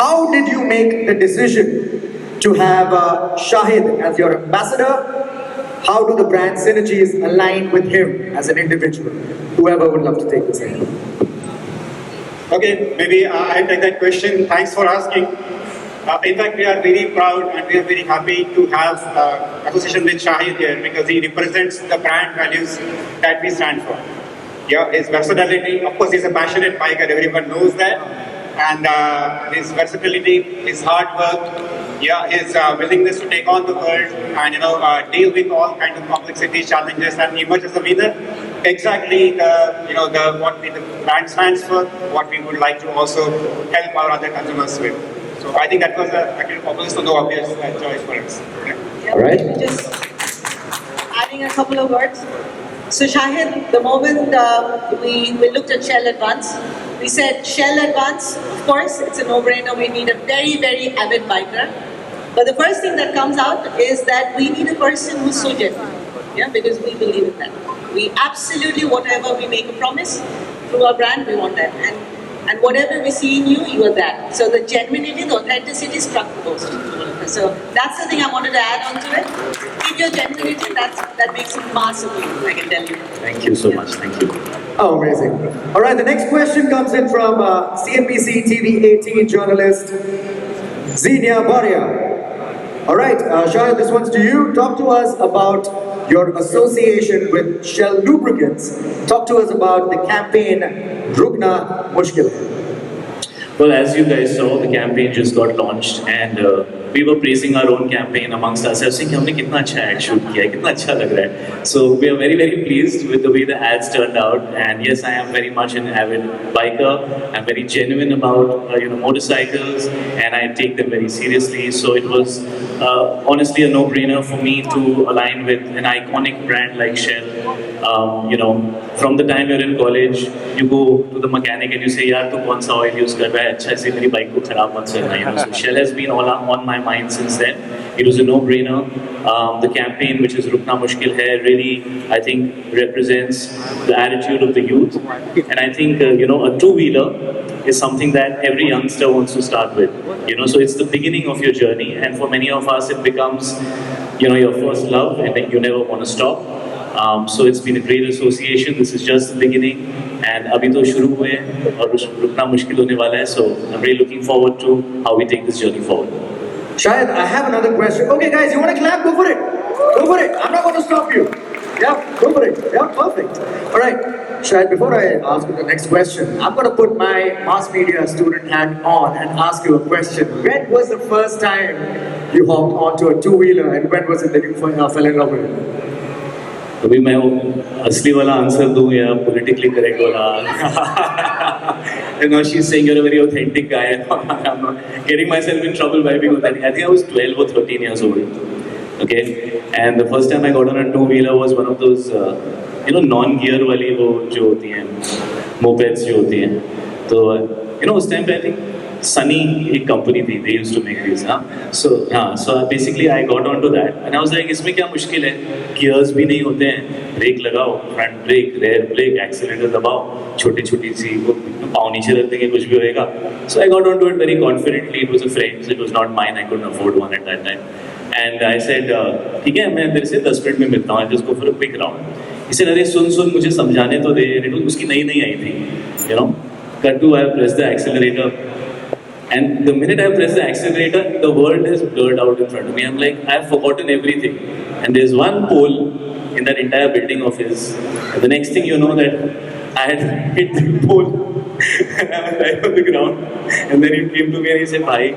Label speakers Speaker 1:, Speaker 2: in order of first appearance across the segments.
Speaker 1: how did you make the decision to have Shahid as your ambassador? How do the brand synergies align with him as an individual? Whoever would love to take this in.
Speaker 2: Okay, maybe I'll take that question. Thanks for asking. In fact, we are very proud and we are very happy to have association with Shahid here because he represents the brand values that we stand for. Yeah, his versatility, of course, he's a passionate biker, everyone knows that. And his versatility, his hard work, yeah, his willingness to take on the world and deal with all kinds of complexities, challenges, and emerge as a winner. Exactly, the what the brand stands for, what we would like to also help our other consumers with. So I think that was actually obvious to no obvious choice for us. Yeah.
Speaker 1: All right.
Speaker 3: Just adding a couple of words. So Shahid, the moment we looked at Shell Advance, we said Shell Advance, of course, it's a no-brainer. We need a very, very avid biker. But the first thing that comes out is that we need a person who's so genuine. Yeah, because we believe in that. We absolutely, whatever we make a promise through our brand, we want that. And whatever we see in you, you are that. So the genuinity, the authenticity struck the most. So that's the thing I wanted to add on to it. Keep your genuinity, that makes it massively, I can tell you.
Speaker 4: Thank you so much. Thank you.
Speaker 1: Oh, amazing. All right, the next question comes in from CNBC TV 18 journalist Xenia Baria. All right, Shahid, this one's to you. Talk to us about your association with Shell Lubricants. Talk to us about the campaign Rukn Mushkil Hai.
Speaker 4: Well, as you guys saw, the campaign just got launched and we were praising our own campaign amongst ourselves, saying हमने कितना अच्छा ad shoot किया है, कितना अच्छा लग रहा है. So we are very, very pleased with the way the ads turned out. And yes, I am very much an avid biker. I'm very genuine about motorcycles, and I take them very seriously. So it was honestly a no-brainer for me to align with an iconic brand like Shell. From the time you're in college, you go to the mechanic and you say, "यार तू कौन सा oil use कर रहा है? अच्छा से मेरी bike को खराब मत करना." So Shell has been all on my mind since then. It was a no-brainer. The campaign, which is Rukna Mushkil Hai, really, I think, represents the attitude of the youth. And I think, a two-wheeler is something that every youngster wants to start with. So it's the beginning of your journey. And for many of us, it becomes, your first love, and then you never want to stop. So it's been a great association. This is just the beginning. And abhi to shuru hue aur rukna mushkil hone wala hai. So I'm really looking forward to how we take this journey forward.
Speaker 1: Shahid, I have another question. Okay, guys, you want to clap? Go for it. Go for it. I'm not going to stop you. Yeah, go for it. Yeah, perfect. All right, Shahid, before I ask you the next question, I'm going to put my mass media student hat on and ask you a question. When was the first time you hopped onto a two-wheeler, and when was it that you fell in love with it?
Speaker 4: अभी मैं वो असली वाला answer दूँ या politically correct वाला? She's saying you're a very authentic guy. I'm not getting myself in trouble by being authentic. I think I was 12 or 13 years old. Okay, and the first time I got on a two-wheeler was one of those, non-gear वाली वो जो होती हैं, mopeds जो होती हैं. तो उस time पे I think Sunny एक company थी, they used to make these. So basically I got onto that and I was like, इसमें क्या मुश्किल है? Gears भी नहीं होते हैं, brake लगाओ, front brake, rear brake, accelerator दबाओ, छोटी-छोटी सी पाँव नीचे रख देंगे कुछ भी होएगा. So I got onto it very confidently. It was a friend's, it was not mine. I couldn't afford one at that time. And I said, ठीक है, मैं तेरे से 10 मिनट में मिलता हूँ. Just go for a quick round. He said, अरे सुन मुझे समझाने तो दे. उसकी नई आई थी, Cut to, I pressed the accelerator. And the minute I press the accelerator, the world has blurred out in front of me. I'm like, I've forgotten everything. And there's one pole in that entire building of his. And the next thing you know that I had hit the pole and I was right on the ground. And then he came to me and he said, "Bhai,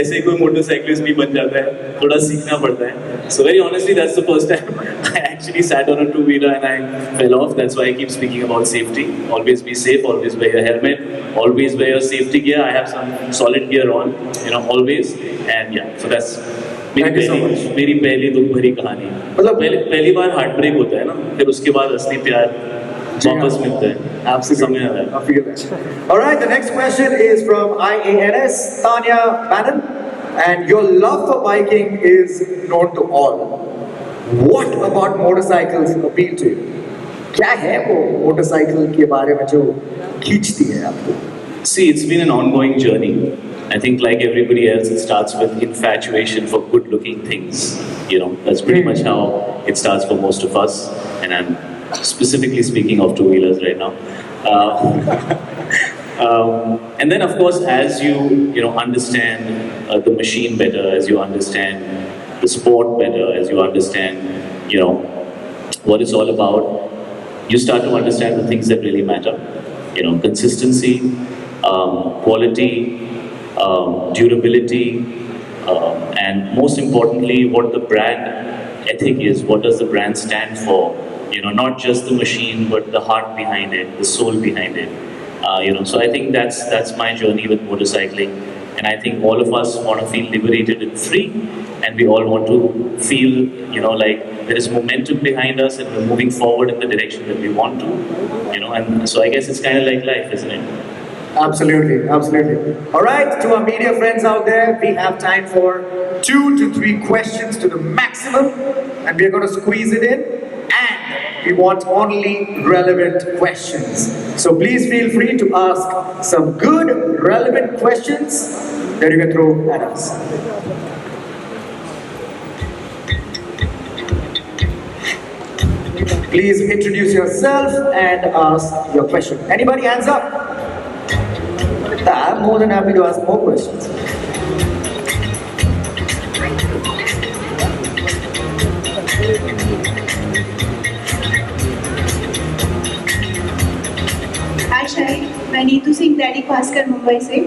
Speaker 4: ऐसे कोई motorcyclist नहीं बन जाता है, थोड़ा सीखना पड़ता है." So very honestly, that's the first time I actually sat on a two-wheeler and I fell off. That's why I keep speaking about safety. Always be safe, always wear your helmet, always wear your safety gear. I have some solid gear on, always. And yeah, so that's मेरी पहली दुख भरी कहानी. मतलब पहली बार heart break होता है ना, फिर उसके बाद असली प्यार वापस मिलता है. आपसे समय आ रहा है.
Speaker 1: I feel that. All right, the next question is from IANS, Tanya Bannon. And your love for biking is known to all. What about motorcycles appeal to you? क्या है वो मोटरसाइकिल के बारे में जो खींचती है आपको?
Speaker 4: See, it's been an ongoing journey. I think like everybody else, it starts with infatuation for good-looking things. That's pretty much how it starts for most of us. And I'm specifically speaking of two-wheelers right now. And then, of course, as you understand the machine better, as you understand the sport better, as you understand, what it's all about, you start to understand the things that really matter. Consistency, quality, durability, and most importantly, what the brand ethic is. What does the brand stand for? Not just the machine, but the heart behind it, the soul behind it. So I think that's my journey with motorcycling, and I think all of us want to feel liberated and free, and we all want to feel, like there is momentum behind us, and we're moving forward in the direction that we want to, and so I guess it's kind of like life, isn't it?
Speaker 1: Absolutely, absolutely. All right, to our media friends out there, we have time for 2 to 3 questions to the maximum, and we're going to squeeze it in. And we want only relevant questions. So please feel free to ask some good, relevant questions that you can throw at us. Please introduce yourself and ask your question. Anybody, hands up? I'm more than happy to ask more questions.
Speaker 5: हाय शाहिद, मैं नीतू सिंह दैनिक भास्कर मुंबई से।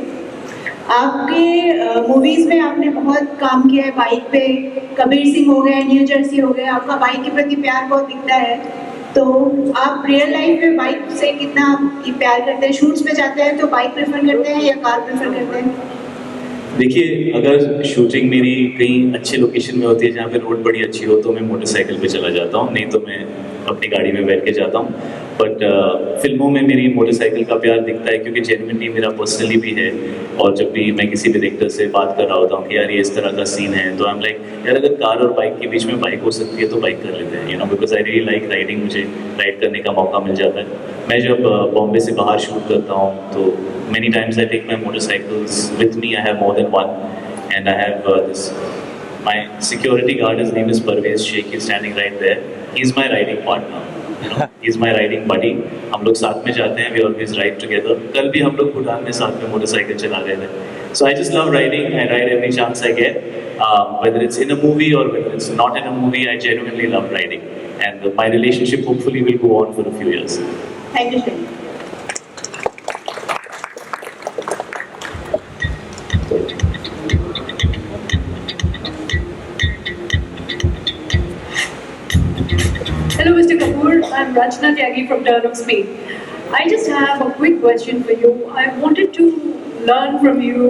Speaker 5: आपके movies में आपने बहुत काम किया है bike पे। कबीर सिंह हो गए, न्यू जर्सी हो गए, आपका बाइक के प्रति प्यार बहुत दिखता है। तो आप रियल लाइफ में बाइक से कितना प्यार करते हैं? शूट्स पे जाते हैं तो बाइक प्रेफर करते हैं या कार प्रेफर करते हैं?
Speaker 4: देखिए, अगर शूटिंग मेरी कहीं अच्छे लोकेशन में होती है जहाँ पे रोड बड़ी अच्छी हो तो मैं मोटरसाइकिल पे चला जाता हूँ, नहीं तो मैं अपनी गाड़ी में बैठ के जाता हूँ। बट फिल्मों में मेरी मोटरसाइकिल का प्यार दिखता है क्योंकि जेन्युइनली मेरा पर्सनली भी है। और जब भी मैं किसी डायरेक्टर से बात कर रहा होता हूँ कि यार ये इस तरह का सीन है, तो आई एम लाइक यार अगर कार और बाइक के बीच में बाइक हो सकती है तो बाइक कर लेते हैं, because I really like riding. मुझे राइड करने का मौका मिल जाता है। मैं जब बॉम्बे से बाहर शूट करता हूँ तो many times I take my motorcycles with me. I have more than one, and I have my security guard. His name is Parvez Sheikh. He's standing right there. He's my riding partner. He's my riding buddy. हम लोग साथ में जाते हैं. We always ride together. कल भी हम लोग भूटान में साथ में मोटरसाइकिल चला गए थे. So I just love riding. I ride every chance I get. Whether it's in a movie or whether it's not in a movie, I genuinely love riding. And my relationship hopefully will go on for a few years.
Speaker 5: Thank you, Shahied.
Speaker 6: Hello, Mr. Kapoor. I'm Rachna Tyagi from Durham, Spain. I just have a quick question for you. I wanted to learn from you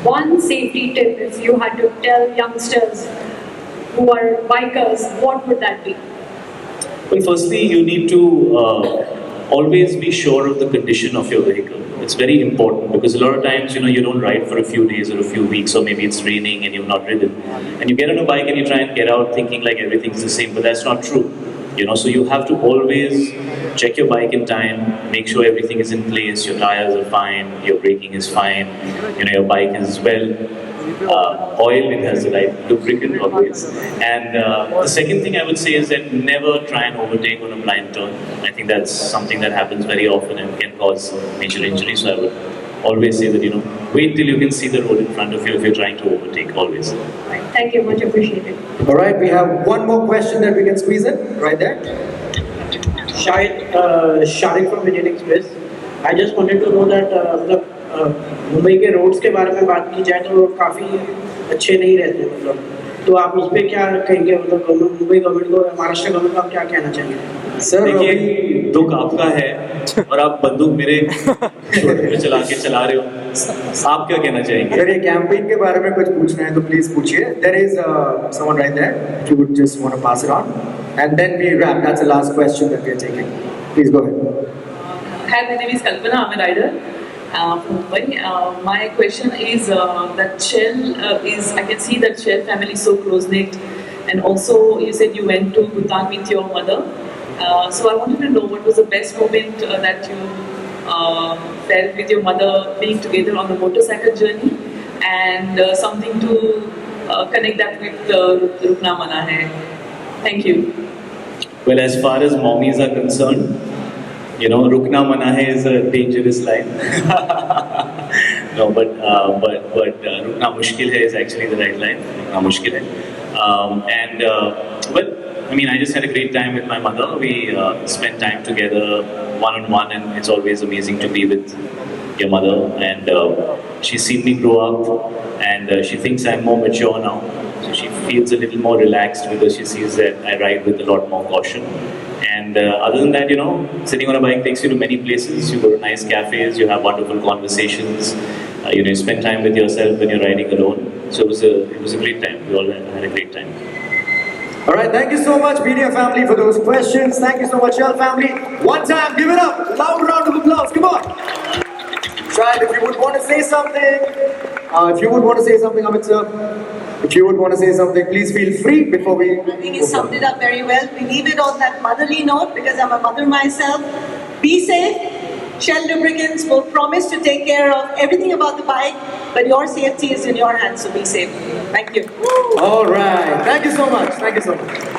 Speaker 6: one safety tip. If you had to tell youngsters who are bikers, what would that be?
Speaker 4: Well, firstly, you need to always be sure of the condition of your vehicle. It's very important because a lot of times, you don't ride for a few days or a few weeks, or maybe it's raining and you've not ridden. And you get on a bike and you try and get out thinking like everything's the same, but that's not true. So you have to always check your bike in time, make sure everything is in place, your tires are fine, your braking is fine, your bike is well oiled, it has the right lubricant always. And the second thing I would say is that never try and overtake on a blind turn. I think that's something that happens very often and can cause major injury. So I would always say that, wait till you can see the road in front of you if you're trying to overtake, always.
Speaker 6: Thank you, much appreciated.
Speaker 1: All right, we have one more question that we can squeeze in, right there.
Speaker 7: Shahid from Indian Express. I just wanted to know that Mumbai के roads के बारे में बात की जाए तो काफ़ी अच्छे नहीं रहते, तो आप उस पर क्या कहेंगे? मुंबई गवर्नमेंट को, महाराष्ट्र गवर्नमेंट को आप क्या कहना चाहेंगे?
Speaker 1: सर,
Speaker 4: देखिए, दुख आपका है और आप बंदूक मेरे शोल्डर पे चला रहे हो। आप क्या कहना चाहेंगे?
Speaker 1: अगर ये कैंपेन के बारे में कुछ पूछना है तो प्लीज पूछिए. There is someone right there. If you would just want to pass it on, and then we wrap. That's the last question that we are taking. Please go ahead.
Speaker 8: Hi, my name is Kalpana. I'm a rider from Mumbai. My question is that Shell is. I can see that Shell family is so close knit, and also you said you went to Bhutan with your mother. So I wanted to know what was the best moment that you felt with your mother being together on the motorcycle journey, and something to connect that with Rukna Mana Hai. Thank you.
Speaker 4: Well, as far as mommies are concerned, you know, Rukna Mana Hai is a dangerous line. No, but Rukna Mushkil Hai is actually the right line. Rukna Mushkil Hai. Well, I mean, I just had a great time with my mother. We spent time together one-on-one, and it's always amazing to be with your mother. And she's seen me grow up, and she thinks I'm more mature now. So she feels a little more relaxed because she sees that I ride with a lot more caution. And other than that, you know, sitting on a bike takes you to many places. You go to nice cafes, you have wonderful conversations. You know, you spend time with yourself when you're riding alone. So it was a great time. We all had a great time.
Speaker 1: All right, thank you so much, media family, for those questions. Thank you so much, Shell family. One time, give it up. Loud round of applause. Come on. Shahid, if you would want to say something, Amit sir, if you would want to say something, please feel free before we...
Speaker 3: I think he summed it up very well. We leave it on that motherly note because I'm a mother myself. Be safe. Shell Lubricants will promise to take care of everything about the bike, but your safety is in your hands, so be safe. Thank you.
Speaker 1: All right. Thank you so much. Thank you so much.